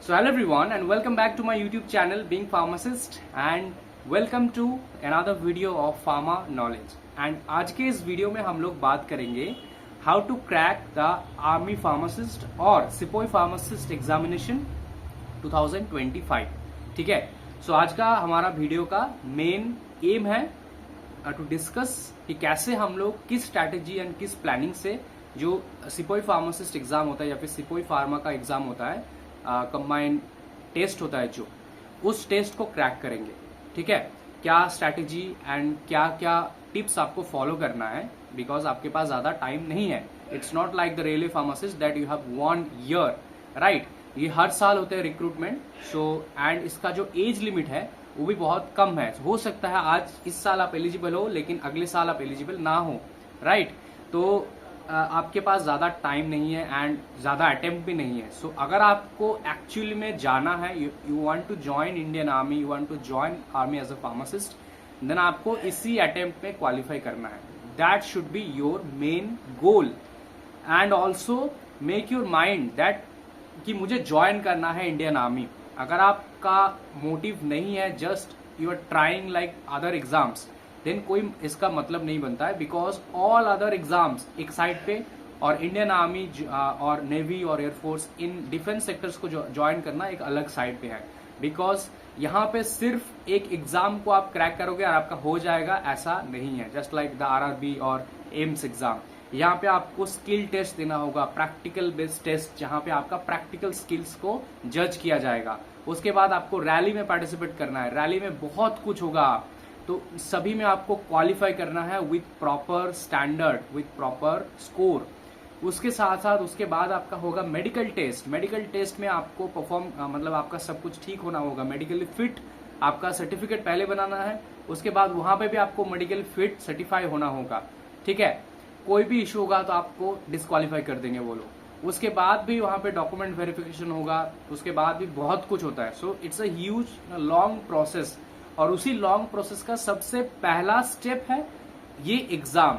So hello everyone and welcome back to my YouTube channel Being Pharmacist and welcome to another video of Pharma Knowledge. And आज के इस video में हम लोग बात करेंगे how to crack the Army Pharmacist और सिपाही फार्मासिस्ट एग्जामिनेशन 2025. ठीक है, सो आज का हमारा वीडियो का मेन एम है टू डिस्कस कि कैसे हम लोग किस स्ट्रैटेजी एंड किस प्लानिंग से जो सिपाही फार्मासिस्ट एग्जाम होता है या फिर सिपाही फार्मा का एग्जाम होता है, कंबाइंड टेस्ट होता है, जो उस टेस्ट को क्रैक करेंगे. ठीक है, क्या स्ट्रैटेजी एंड क्या क्या टिप्स आपको फॉलो करना है, बिकॉज आपके पास ज्यादा टाइम नहीं है. It's not like the railway pharmacist that you have 1 year, right. ये हर साल होते हैं रिक्रूटमेंट. सो एंड इसका जो एज लिमिट है वो भी बहुत कम है. हो सकता है आज इस साल आप एलिजिबल हो लेकिन अगले साल आप एलिजिबल ना हो, राइट. तो आपके पास ज्यादा टाइम नहीं है एंड ज्यादा अटेम्प्ट भी नहीं है. सो अगर आपको एक्चुअली में जाना है, you want to join Indian army, you want to join army as a pharmacist, then आपको इसी अटेम्प्ट में क्वालिफाई करना है. That should be your main goal. And also make your mind that कि मुझे ज्वाइन करना है इंडियन आर्मी. अगर आपका मोटिव नहीं है, just you are trying like other exams, then कोई इसका मतलब नहीं बनता है. बिकॉज ऑल अदर एग्जाम्स एक साइड पे और इंडियन आर्मी और नेवी और एयरफोर्स इन डिफेंस सेक्टर्स को ज्वाइन करना एक अलग साइड पे है. बिकॉज यहाँ पे सिर्फ एक एग्जाम को आप क्रैक करोगे और आपका हो जाएगा, ऐसा नहीं है. जस्ट लाइक द आरआरबी और एम्स एग्जाम, यहाँ पे आपको स्किल टेस्ट देना होगा, प्रैक्टिकल बेस्ड टेस्ट, जहाँ पे आपका प्रैक्टिकल स्किल्स को जज किया जाएगा. उसके बाद आपको रैली में पार्टिसिपेट करना है. रैली में बहुत कुछ होगा, तो सभी में आपको क्वालिफाई करना है with proper standard, with proper score. उसके साथ साथ उसके बाद आपका होगा मेडिकल टेस्ट. मेडिकल टेस्ट में आपको परफॉर्म मतलब आपका सब कुछ ठीक होना होगा, मेडिकली फिट, आपका सर्टिफिकेट पहले बनाना है. उसके बाद वहां पे भी आपको मेडिकल फिट सर्टिफाई होना होगा. ठीक है, कोई भी इशू होगा तो आपको डिस्क्वालीफाई कर देंगे वो लोग. उसके बाद भी वहां पे डॉक्यूमेंट वेरिफिकेशन होगा. उसके बाद भी बहुत कुछ होता है. So it's a huge long process. और उसी लॉन्ग प्रोसेस का सबसे पहला स्टेप है ये एग्जाम.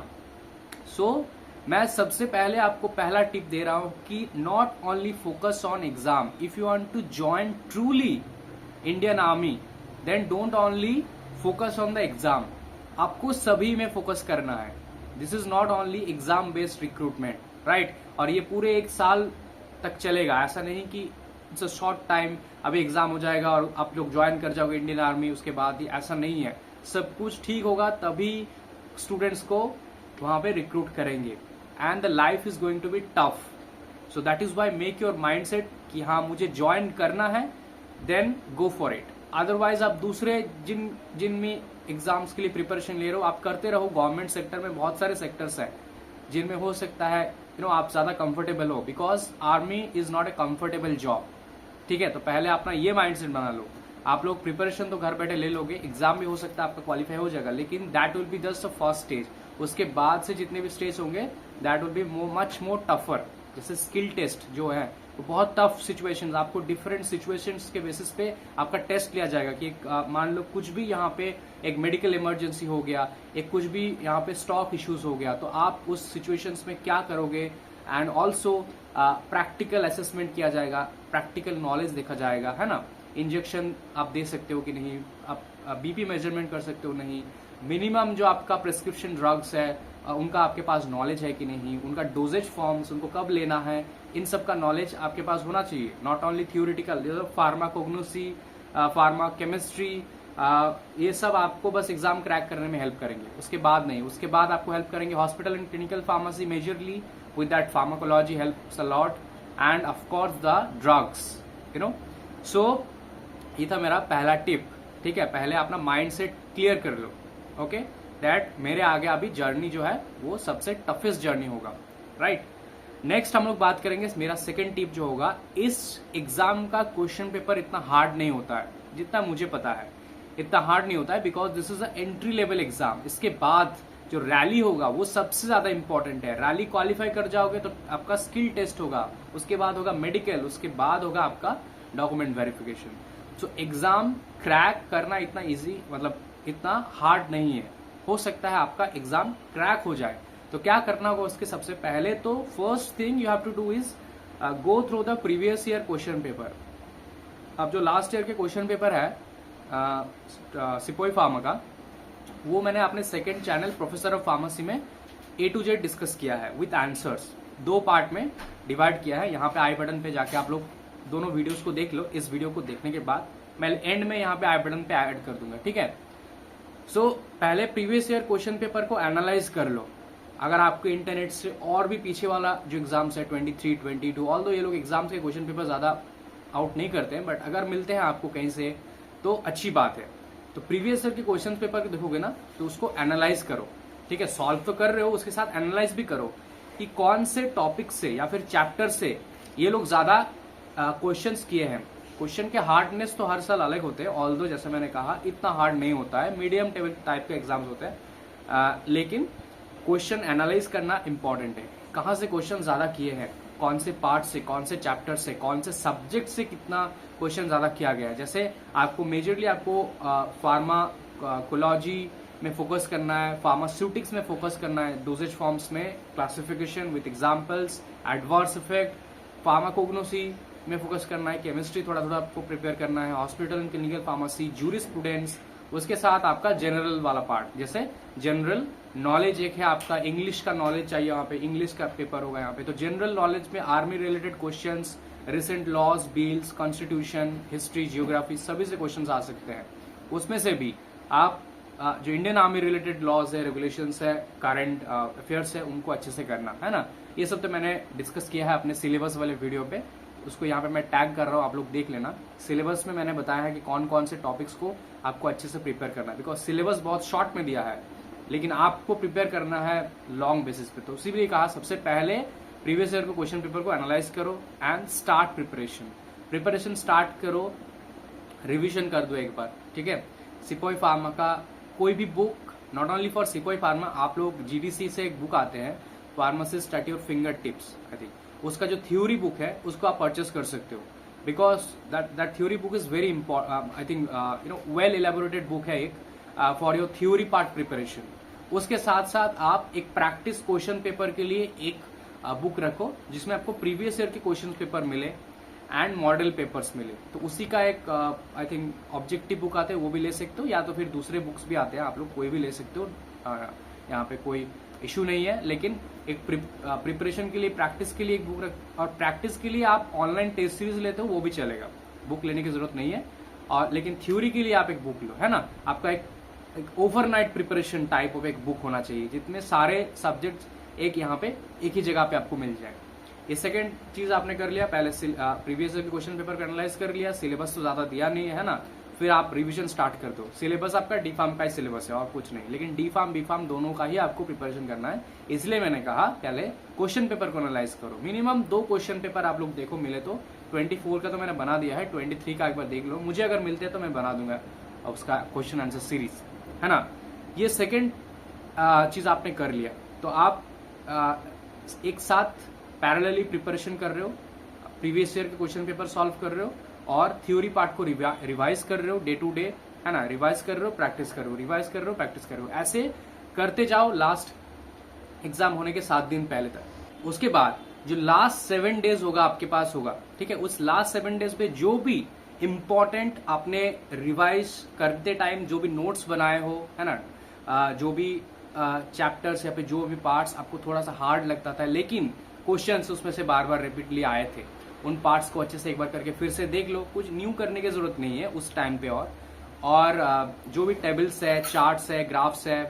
सो मैं सबसे पहले आपको पहला टिप दे रहा हूं कि not only focus on exam. If you want to join truly Indian army, then don't only focus on the exam. आपको सभी में फोकस करना है. This is not only exam based recruitment, right. और ये पूरे 1 साल तक चलेगा. ऐसा नहीं कि इट्स अ शॉर्ट टाइम, अभी एग्जाम हो जाएगा और आप लोग ज्वाइन कर जाओगे इंडियन आर्मी उसके बाद ही, ऐसा नहीं है. सब कुछ ठीक होगा तभी स्टूडेंट्स को वहां पे रिक्रूट करेंगे. And the life is going to be tough. So that is why make your mind set कि हाँ मुझे ज्वाइन करना है, then go for it. Otherwise आप दूसरे जिनमें एग्जाम्स के लिए प्रिपरेशन ले रहे हो, आप करते रहो. गवर्नमेंट सेक्टर में बहुत सारे सेक्टर्स हैं जिनमें हो सकता है आप ज्यादा कंफर्टेबल हो, because army is not a comfortable job. ठीक है, तो पहले अपना ये माइंडसेट बना लो. आप लोग प्रिपरेशन तो घर बैठे ले लोगे, एग्जाम भी हो सकता है आपका क्वालिफाई हो जाएगा, लेकिन that will be just a first stage. उसके बाद से जितने भी स्टेज होंगे that will be much more tougher. जैसे स्किल टेस्ट जो है वो बहुत टफ सिचुएशंस, आपको डिफरेंट सिचुएशंस के बेसिस पे आपका टेस्ट लिया जाएगा कि मान लो कुछ भी यहाँ पे एक मेडिकल इमरजेंसी हो गया, एक कुछ भी यहाँ पे स्टॉक इश्यूज हो गया, तो आप उस सिचुएशंस में क्या करोगे. एंड ऑल्सो प्रैक्टिकल असेसमेंट किया जाएगा, प्रैक्टिकल नॉलेज देखा जाएगा, है ना. इंजेक्शन आप दे सकते हो कि नहीं, आप बीपी मेजरमेंट कर सकते हो नहीं, मिनिमम जो आपका प्रिस्क्रिप्शन ड्रग्स है उनका आपके पास नॉलेज है कि नहीं, उनका डोजेज फॉर्म्स, उनको कब लेना है, इन सब का नॉलेज आपके पास होना चाहिए. Not only theoretical, pharmacognosy, pharma chemistry, ये सब आपको बस एग्जाम क्रैक करने में हेल्प करेंगे. उसके बाद नहीं, उसके बाद आपको हेल्प करेंगे hospital and clinical pharmacy majorly. With that pharmacology helps a lot and of course the drugs, so ये था मेरा पहला टिप. ठीक है, पहले अपना माइंड सेट क्लियर कर लो. ओके, दैट मेरे आगे अभी जर्नी जो है वो सबसे टफेस्ट जर्नी होगा, राइट. नेक्स्ट हम लोग बात करेंगे, मेरा सेकंड टिप जो होगा, इस एग्जाम का क्वेश्चन पेपर इतना हार्ड नहीं होता है. जितना मुझे पता है इतना हार्ड नहीं होता है, because this is a entry level exam. इसके बाद जो रैली होगा वो सबसे ज्यादा इंपॉर्टेंट है. रैली क्वालिफाई कर जाओगे तो आपका स्किल टेस्ट होगा, उसके बाद होगा मेडिकल, उसके बाद होगा आपका document verification. So exam crack करना इतना इजी, मतलब इतना हार्ड नहीं है. हो सकता है आपका एग्जाम क्रैक हो जाए. तो क्या करना होगा उसके सबसे पहले, तो first thing you have to do is go through the previous year question paper. अब जो लास्ट ईयर के क्वेश्चन पेपर है सिपोई फार्मा का, वो मैंने अपने second channel professor of pharmacy में A to Z डिस्कस किया है विथ आंसर्स। 2 पार्ट में डिवाइड किया है। यहाँ पे आई बटन पे जाके आप लोग दोनों वीडियोस को देख लो। इस वीडियो को देखने के बाद मैं एंड में यहाँ पे आई बटन पे ऐड कर दूंगा, ठीक है। सो पहले प्रीवियस ईयर क्वेश्चन पेपर को एनालाइज कर लो। अगर आपको इंटरनेट से और भी पीछे वाला जो एग्जाम्स है 23, 22, ऑल्दो ये लोग एग्जाम्स के क्वेश्चन पेपर ज्यादा आउट नहीं करते हैं, बट अगर मिलते हैं आपको कहीं से तो अच्छी बात है। तो प्रीवियस ईयर के क्वेश्चन पेपर देखोगे ना तो उसको एनालाइज करो, ठीक है। सॉल्व तो कर रहे हो, उसके साथ एनालाइज भी करो कि कौन से टॉपिक से या फिर चैप्टर से ये लोग ज्यादा क्वेश्चंस किए हैं। क्वेश्चन के हार्डनेस तो हर साल अलग होते हैं, ऑल्दो जैसे मैंने कहा इतना हार्ड नहीं होता है, मीडियम टाइप के एग्जाम्स होते हैं, लेकिन क्वेश्चन एनालाइज करना इंपॉर्टेंट है। कहाँ से क्वेश्चन ज्यादा किए हैं, कौन से पार्ट से, कौन से चैप्टर से, कौन से सब्जेक्ट से कितना क्वेश्चन ज्यादा किया गया है। जैसे आपको मेजरली आपको फार्माकोलॉजी में फोकस करना है, फार्मास्यूटिक्स में फोकस करना है, डोजेज फॉर्म्स में, classification with examples, adverse effect, pharmacognosy में फोकस करना है, केमिस्ट्री थोड़ा थोड़ा आपको प्रिपेयर करना है, hospital and clinical pharmacy, jurisprudence, उसके साथ आपका जनरल वाला पार्ट, जैसे जनरल नॉलेज एक है आपका, इंग्लिश का नॉलेज चाहिए, वहां पे इंग्लिश का पेपर होगा यहाँ पे। तो जनरल नॉलेज में army related questions, recent laws, bills, constitution, history, geography, सभी से क्वेश्चंस आ सकते हैं। उसमें से भी आप जो इंडियन आर्मी रिलेटेड लॉज है, रेगुलेशंस है, करंट अफेयर्स है, उनको अच्छे से करना है ना। ये सब तो मैंने डिस्कस किया है अपने सिलेबस वाले वीडियो पे, उसको यहाँ पे मैं टैग कर रहा हूँ, आप लोग देख लेना। सिलेबस में मैंने बताया है कि कौन कौन से टॉपिक्स को आपको अच्छे से प्रिपेयर करना है, बिकॉज सिलेबस बहुत शॉर्ट में दिया है, लेकिन आपको प्रिपेयर करना है लॉन्ग बेसिस पे। तो इसीलिए कहा सबसे पहले प्रीवियस ईयर को क्वेश्चन पेपर को एनालाइज करो एंड स्टार्ट प्रिपरेशन स्टार्ट करो, रिविजन कर दो एक बार, ठीक है। सिपोई फार्मा का कोई भी बुक, नॉट ओनली फॉर सिपोई फार्मा, आप लोग जीडीसी से एक बुक आते हैं, pharmacist at your finger tips, I think उसका जो थ्योरी बुक है उसको आप परचेस कर सकते हो, because that theory book is very important, I think well elaborated book है एक for your theory part preparation. उसके साथ साथ आप एक प्रैक्टिस क्वेश्चन पेपर के लिए एक बुक रखो जिसमें आपको प्रीवियस ईयर के क्वेश्चन पेपर मिले एंड मॉडल पेपर्स मिले। तो उसी का एक आई थिंक ऑब्जेक्टिव बुक आते हैं, वो भी ले सकते हो, या तो फिर दूसरे बुक्स भी आते हैं, आप लोग कोई भी ले सकते हो, यहाँ पे कोई इशू नहीं है। लेकिन एक प्रिपरेशन के लिए, प्रैक्टिस के लिए एक बुक रख, और प्रैक्टिस के लिए आप ऑनलाइन टेस्ट सीरीज लेते हो वो भी चलेगा, बुक लेने की जरूरत नहीं है। और लेकिन थ्योरी के लिए आप एक बुक लो, है ना। आपका एक ओवरनाइट प्रिपरेशन टाइप ऑफ एक बुक होना चाहिए जितने सारे सब्जेक्ट एक यहाँ पे एक ही जगह पे आपको मिल जाए। ये सेकंड चीज आपने कर लिया, पहले प्रीवियस ईयर के क्वेश्चन पेपर को एनालाइज कर लिया, सिलेबस तो ज्यादा दिया नहीं है ना, फिर आप रिवीजन स्टार्ट कर दो। सिलेबस आपका डी फार्म का ही सिलेबस है और कुछ नहीं, लेकिन डी फार्म बी फार्म दोनों का ही आपको प्रिपरेशन करना है। इसलिए मैंने कहा पहले क्वेश्चन पेपर को एनालाइज करो। मिनिमम 2 क्वेश्चन पेपर आप लोग देखो, मिले तो 24 का तो मैंने बना दिया है, 23 का एक बार देख लो, मुझे अगर मिलते हैं तो मैं बना दूंगा उसका क्वेश्चन आंसर सीरीज, है ना। ये सेकेंड चीज आपने कर लिया, तो आप एक साथ पैरेलली प्रिपरेशन कर रहे हो, प्रीवियस ईयर के क्वेश्चन पेपर सॉल्व कर रहे हो और थ्योरी पार्ट को रिवाइज कर रहे हो डे टू डे, है ना। रिवाइज कर रहे हो, प्रैक्टिस कर रहे हो, रिवाइज कर रहे हो, प्रैक्टिस कर रहे हो, ऐसे करते जाओ लास्ट एग्जाम होने के 7 दिन पहले तक। उसके बाद जो लास्ट 7 डेज होगा आपके पास होगा, ठीक है, उस लास्ट 7 डेज पे जो भी इंपॉर्टेंट आपने रिवाइज करते टाइम जो भी नोट्स बनाए हो, है ना, जो भी चैप्टर्स या फिर जो भी पार्ट्स आपको थोड़ा सा हार्ड लगता था लेकिन क्वेश्चंस उसमें से बार बार रिपीटली आए थे, उन पार्ट्स को अच्छे से एक बार करके फिर से देख लो। कुछ न्यू करने की जरूरत नहीं है उस टाइम पे। और जो भी टेबल्स है, चार्ट्स है, ग्राफ्स है,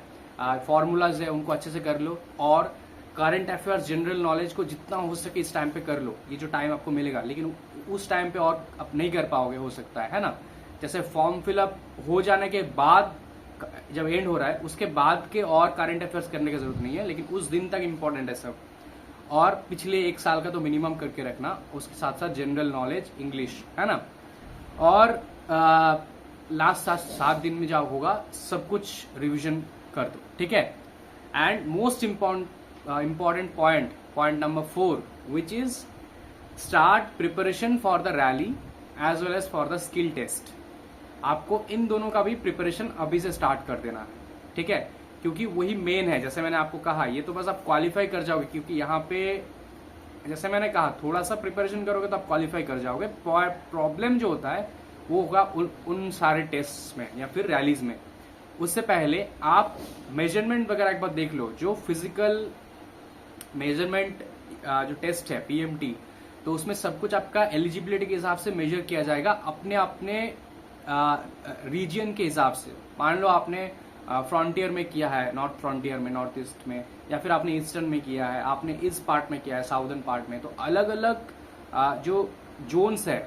फॉर्मूलाज है, उनको अच्छे से कर लो। और करंट अफेयर्स, जनरल नॉलेज को जितना हो सके इस टाइम पे कर लो, ये जो टाइम आपको मिलेगा, लेकिन उस टाइम पे और आप नहीं कर पाओगे, हो सकता है ना। जैसे फॉर्म फिलअप हो जाने के बाद, जब एंड हो रहा है उसके बाद के और करंट अफेयर्स करने की जरूरत नहीं है, लेकिन उस दिन तक इंपॉर्टेंट है सब। और पिछले 1 साल का तो मिनिमम करके रखना, उसके साथ साथ जनरल नॉलेज, इंग्लिश, है ना। और लास्ट 7 दिन में जो होगा सब कुछ रिवीजन कर दो, ठीक है। And most important point number 4 which is start preparation for the rally as well as for the skill test. आपको इन दोनों का भी प्रिपरेशन अभी से स्टार्ट कर देना है, ठीक है, क्योंकि वही मेन है। जैसे मैंने आपको कहा, ये तो बस आप क्वालिफाई कर जाओगे, क्योंकि यहाँ पे जैसे मैंने कहा थोड़ा सा प्रिपरेशन करोगे तो आप क्वालिफाई कर जाओगे। प्रॉब्लम जो होता है वो होगा उन सारे टेस्ट में या फिर रैलीज में। उससे पहले आप मेजरमेंट वगैरह एक बार देख लो, जो फिजिकल मेजरमेंट जो टेस्ट है पीएमटी, तो उसमें सब कुछ आपका एलिजिबिलिटी के हिसाब से मेजर किया जाएगा अपने अपने रीजन के हिसाब से। मान लो आपने फ्रंटियर में किया है, नॉर्थ फ्रंटियर में, नॉर्थ ईस्ट में, या फिर आपने ईस्टर्न में किया है, आपने इस पार्ट में किया है, साउदर्न पार्ट में, तो अलग अलग जो जोन्स है,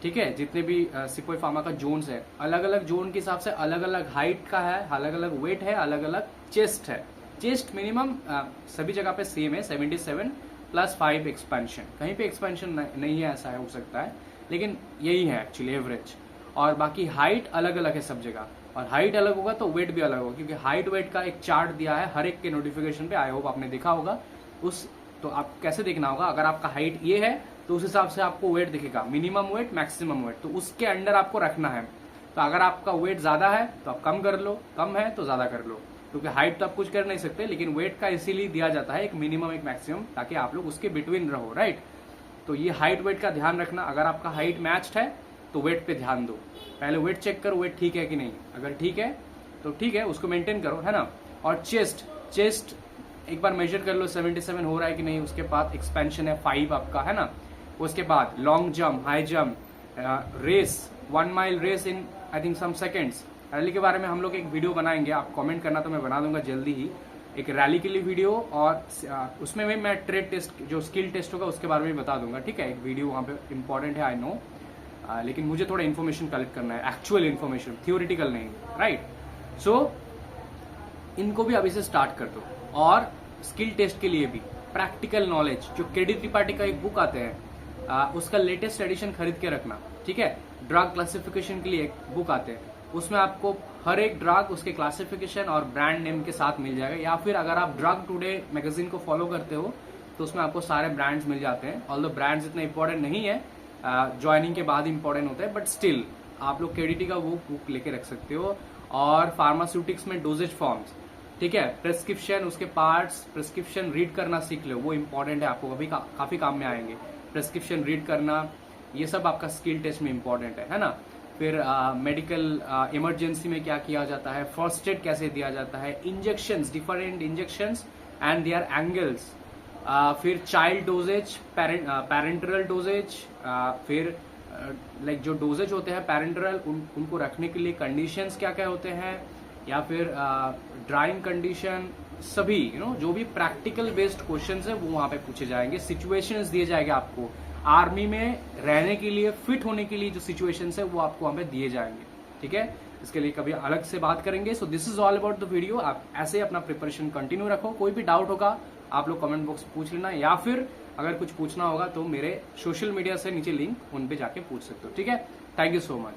ठीक है, जितने भी सिपोई फार्मा का जोन्स है, अलग अलग जोन के हिसाब से अलग अलग हाइट का है, अलग अलग वेट है, अलग अलग चेस्ट है। चेस्ट मिनिमम सभी जगह पे सेम है 77 + 5 एक्सपेंशन। कहीं पे एक्सपेंशन नहीं है, ऐसा है, हो सकता है, लेकिन यही है एक्चुअली एवरेज। और बाकी हाइट अलग अलग है सब जगह, और हाइट अलग होगा तो वेट भी अलग होगा, क्योंकि हाइट वेट का एक चार्ट दिया है हर एक के नोटिफिकेशन पे। आई होप आपने देखा होगा। तो आप कैसे देखना होगा, अगर आपका हाइट ये है तो उस हिसाब से आपको वेट दिखेगा, मिनिमम वेट, मैक्सिमम वेट, तो उसके अंडर आपको रखना है। तो अगर आपका वेट ज्यादा है तो आप कम कर लो, कम है तो ज्यादा कर लो, क्योंकि हाइट तो आप कुछ कर नहीं सकते, लेकिन वेट का इसीलिए दिया जाता है एक मिनिमम एक मैक्सिमम, ताकि आप लोग उसके बिटवीन रहो, राइट। तो ये हाइट वेट का ध्यान रखना। अगर आपका हाइट मैच्ड है तो वेट पे ध्यान दो, पहले वेट चेक करो वेट ठीक है कि नहीं। अगर ठीक है तो ठीक है, उसको मेंटेन करो, है ना। और चेस्ट एक बार मेजर कर लो 77 हो रहा है कि नहीं। उसके बाद एक्सपेंशन है 5 आपका, है ना। उसके बाद long jump, high jump, race, 1 mile race in I think some seconds. Rally के बारे में हम लोग एक वीडियो बनाएंगे, आप कमेंट करना तो मैं बना दूंगा जल्दी ही, एक रैली के लिए वीडियो। और उसमें भी मैं ट्रेड टेस्ट, जो स्किल टेस्ट होगा, उसके बारे में बता दूंगा, ठीक है। एक वीडियो वहाँ पे इंपॉर्टेंट है, आई नो, लेकिन मुझे थोड़ा इन्फॉर्मेशन कलेक्ट करना है, एक्चुअल इन्फॉर्मेशन, थियोरिटिकल नहीं, राइट। सो इनको भी अभी से स्टार्ट कर दो। और स्किल टेस्ट के लिए भी प्रैक्टिकल नॉलेज, जो केडी त्रिपाठी का एक बुक आते हैं, उसका लेटेस्ट एडिशन खरीद के रखना, ठीक है। ड्रग क्लासिफिकेशन के लिए एक बुक आते हैं, उसमें आपको हर एक ड्रग उसके क्लासिफिकेशन और ब्रांड नेम के साथ मिल जाएगा। या फिर अगर आप ड्रग टुडे मैगजीन को फॉलो करते हो तो उसमें आपको सारे ब्रांड्स मिल जाते हैं। ऑल्दो ब्रांड्स इतना इंपॉर्टेंट नहीं है, ज्वाइनिंग के बाद इंपॉर्टेंट होता है, बट स्टिल आप लोग केडीटी का वो बुक लेके रख सकते हो। और फार्मास्यूटिक्स में डोजेज फॉर्म्स, ठीक है, प्रेस्क्रिप्शन, उसके पार्ट्स, प्रेस्क्रिप्शन रीड करना सीख लो, वो इंपॉर्टेंट है, आपको कभी काफी काम में आएंगे। प्रेस्क्रिप्शन रीड करना, ये सब आपका स्किल टेस्ट में इंपॉर्टेंट है ना। फिर मेडिकल इमरजेंसी में क्या किया जाता है, फर्स्ट एड कैसे दिया जाता है, injections, different injections and their angles, फिर चाइल्ड डोजेज, पेरेंटरल डोजेज, फिर लाइक जो डोजेज होते हैं पेरेंटरल, उनको रखने के लिए कंडीशंस क्या क्या होते हैं, या फिर ड्राइंग कंडीशन, सभी जो भी प्रैक्टिकल बेस्ड क्वेश्चंस है वो वहां पे पूछे जाएंगे। सिचुएशंस दिए जाएंगे आपको, आर्मी में रहने के लिए, फिट होने के लिए जो सिचुएशंस है वो आपको वहां पे दिए जाएंगे, ठीक है। इसके लिए कभी अलग से बात करेंगे। So this is all about the video. आप ऐसे अपना प्रिपरेशन कंटिन्यू रखो। कोई भी डाउट होगा आप लोग कमेंट बॉक्स पूछ लेना, या फिर अगर कुछ पूछना होगा तो मेरे सोशल मीडिया से नीचे लिंक, उन पे जाके पूछ सकते हो, ठीक है। Thank you so much.